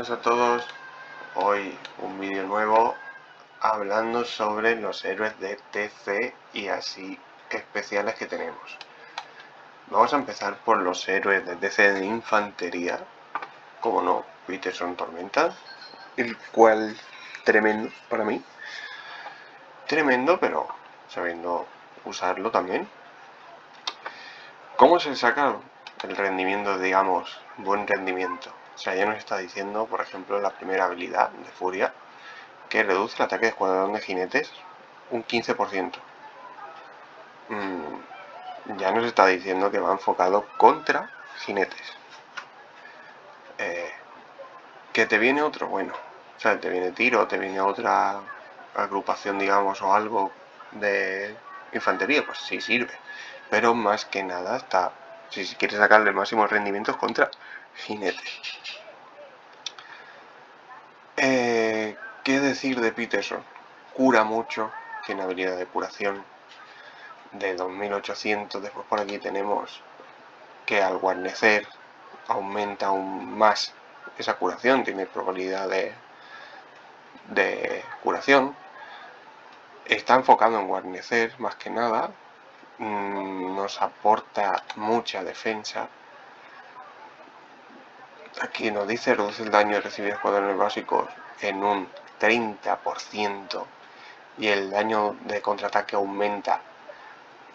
buenas a todos. Hoy un vídeo nuevo hablando sobre los héroes de TC y así especiales que tenemos. Vamos a empezar por los héroes de TC de infantería, como no, Peterson Tormenta, el cual tremendo para mí, tremendo, pero sabiendo usarlo también. ¿Cómo se saca el rendimiento, digamos, buen rendimiento? O sea, ya nos está diciendo, por ejemplo, la primera habilidad de Furia, que reduce el ataque de escuadrón de jinetes un 15%. Ya nos está diciendo que va enfocado contra jinetes. ¿Que te viene otro? Bueno, o sea, te viene tiro, te viene otra agrupación, digamos, o algo de infantería, pues sí sirve. Pero más que nada está, si quieres sacarle máximos rendimientos contra jinetes. ¿Qué decir de Peterson? Cura mucho, tiene habilidad de curación de 2800. Después por aquí tenemos que al guarnecer aumenta aún más esa curación, tiene probabilidad de curación. Está enfocado en guarnecer más que nada, nos aporta mucha defensa. Aquí nos dice reduce el daño recibido de escuadrones básicos en un 30% y el daño de contraataque aumenta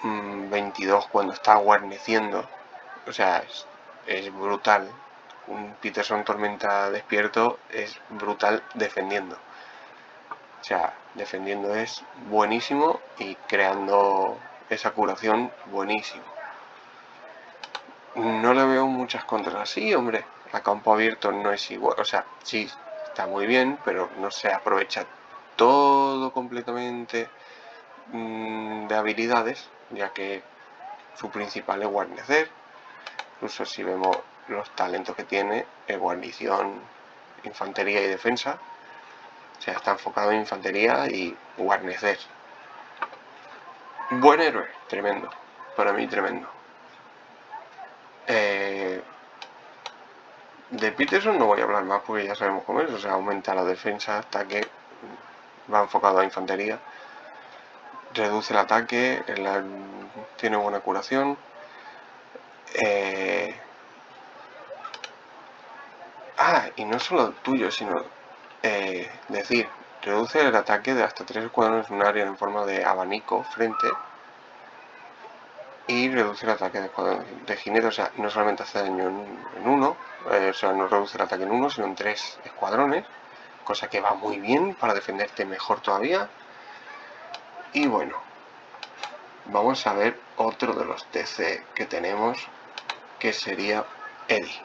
22 cuando está guarneciendo. O sea, es brutal. Un Peterson Tormenta despierto es brutal defendiendo. O sea, defendiendo es buenísimo y creando esa curación buenísimo. No le veo muchas contras. Sí, hombre, a campo abierto no es igual. O sea, sí, está muy bien, pero no se aprovecha todo completamente de habilidades, ya que su principal es guarnecer. Incluso si vemos los talentos que tiene, guarnición, infantería y defensa. O sea, está enfocado en infantería y guarnecer. Buen héroe, tremendo. Para mí, tremendo. De Peterson no voy a hablar más porque ya sabemos cómo es. O sea, aumenta la defensa, ataque, va enfocado a infantería. Reduce el ataque, tiene buena curación. Y no solo tuyo, sino decir, reduce el ataque de hasta 3 escuadrones en un área en forma de abanico frente y reduce el ataque de escuadrones de jinete. O sea, no solamente hace daño en uno, o sea, no reduce el ataque en uno, sino en 3 escuadrones, cosa que va muy bien para defenderte mejor todavía. Y bueno, vamos a ver otro de los TC que tenemos, que sería Eddie.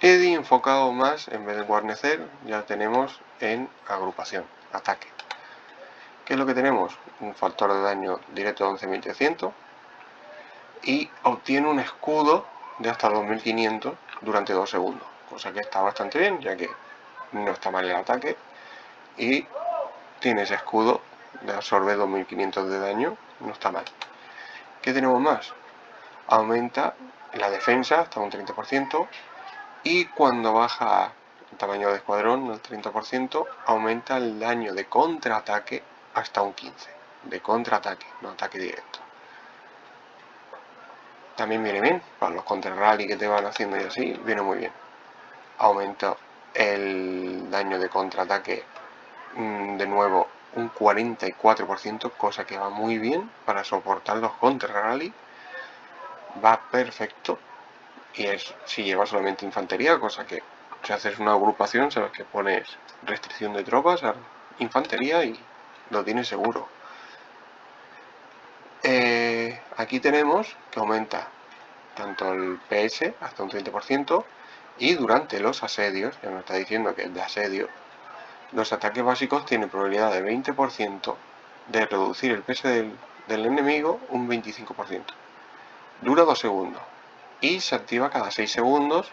Eddie enfocado más, en vez de guarnecer, ya tenemos en agrupación, ataque. ¿Qué es lo que tenemos? Un factor de daño directo de 11.300 y obtiene un escudo de hasta 2.500 durante 2 segundos, cosa que está bastante bien, ya que no está mal el ataque y tiene ese escudo de absorber 2.500 de daño, no está mal. ¿Qué tenemos más? Aumenta la defensa hasta un 30% y cuando baja el tamaño de escuadrón al 30%, aumenta el daño de contraataque hasta un 15%. De contraataque, no ataque directo. También viene bien, para los contra rally que te van haciendo y así, viene muy bien. Aumenta el daño de contraataque de nuevo un 44%, cosa que va muy bien para soportar los contra rally. Va perfecto. Y es si llevas solamente infantería, cosa que si haces una agrupación sabes que pones restricción de tropas a infantería y lo tienes seguro. Aquí tenemos que aumenta tanto el PS hasta un 30% y durante los asedios, ya nos está diciendo que es de asedio, los ataques básicos tienen probabilidad de 20% de reducir el PS del enemigo un 25%. Dura 2 segundos y se activa cada 6 segundos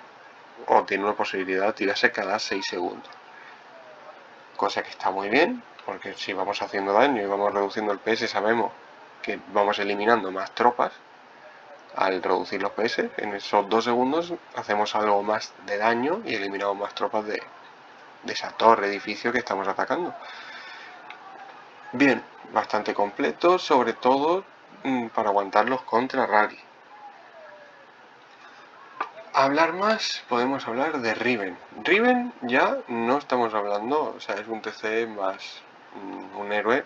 o tiene una posibilidad de tirarse cada 6 segundos. Cosa que está muy bien, porque si vamos haciendo daño y vamos reduciendo el PS, sabemos que vamos eliminando más tropas. Al reducir los PS, en esos 2 segundos hacemos algo más de daño y eliminamos más tropas de esa torre, edificio que estamos atacando. Bien, bastante completo, sobre todo para aguantar los contra rally. Hablar más, podemos hablar de Riven. Riven ya no estamos hablando, o sea, es un TC más, un héroe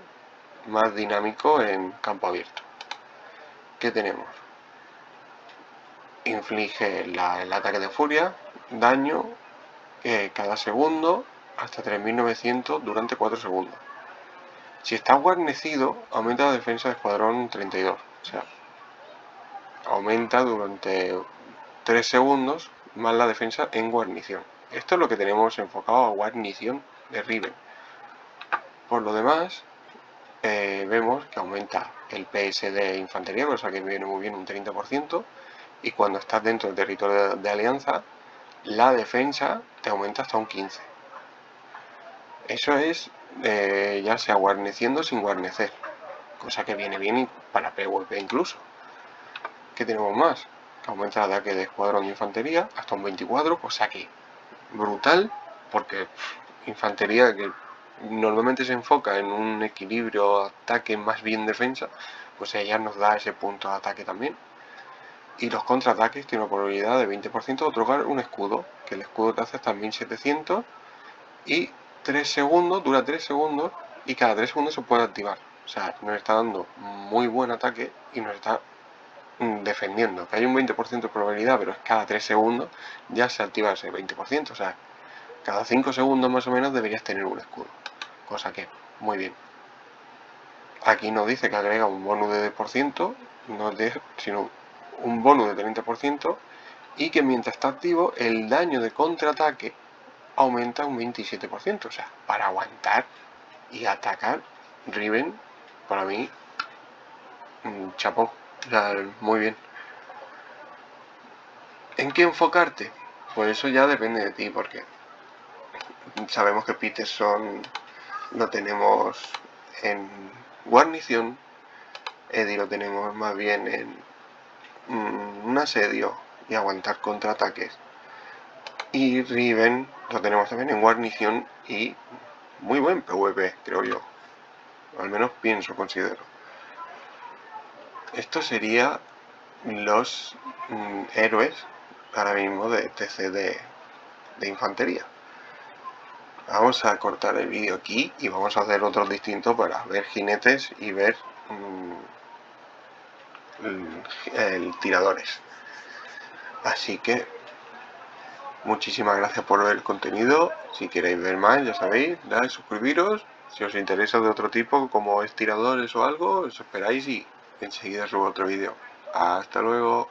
más dinámico en campo abierto. ¿Qué tenemos? Inflige el ataque de furia, daño cada segundo hasta 3900 durante 4 segundos. Si está guarnecido, aumenta la defensa de escuadrón 32. O sea, aumenta durante 3 segundos más la defensa en guarnición. Esto es lo que tenemos enfocado a guarnición de Riven. Por lo demás, vemos que aumenta el PS de infantería, cosa que viene muy bien, un 30%. Y cuando estás dentro del territorio de alianza, la defensa te aumenta hasta un 15%. Eso es ya sea guarneciendo sin guarnecer, cosa que viene bien para PvP incluso. ¿Qué tenemos más? Que aumenta el ataque de escuadrón de infantería hasta un 24%, cosa que brutal, porque infantería que normalmente se enfoca en un equilibrio ataque más bien defensa, pues ella nos da ese punto de ataque también. Y los contraataques tienen una probabilidad de 20% de otorgar un escudo, que el escudo te hace hasta 1700 y 3 segundos, dura 3 segundos y cada 3 segundos se puede activar. O sea, nos está dando muy buen ataque y nos está defendiendo. Que hay un 20% de probabilidad, pero es cada 3 segundos ya se activa ese 20%. O sea, cada 5 segundos más o menos deberías tener un escudo. Cosa que, muy bien. Aquí nos dice que agrega un bonus de 10%, no sino un bonus de 30%, y que mientras está activo el daño de contraataque aumenta un 27%. O sea, para aguantar y atacar, Riven, para mí, chapó. O sea, muy bien. ¿En qué enfocarte? Pues eso ya depende de ti, porque sabemos que Peterson lo tenemos en guarnición, Eddie lo tenemos más bien en un asedio y aguantar contraataques, y Riven lo tenemos también en guarnición y muy buen PvP, creo yo. Al menos considero. Esto sería los héroes ahora mismo de TC de infantería. Vamos a cortar el vídeo aquí y vamos a hacer otro distinto para ver jinetes y ver tiradores. Así que muchísimas gracias por ver el contenido. Si queréis ver más, ya sabéis, dale, suscribiros. Si os interesa de otro tipo, como es tiradores o algo, os esperáis y enseguida subo otro vídeo. Hasta luego.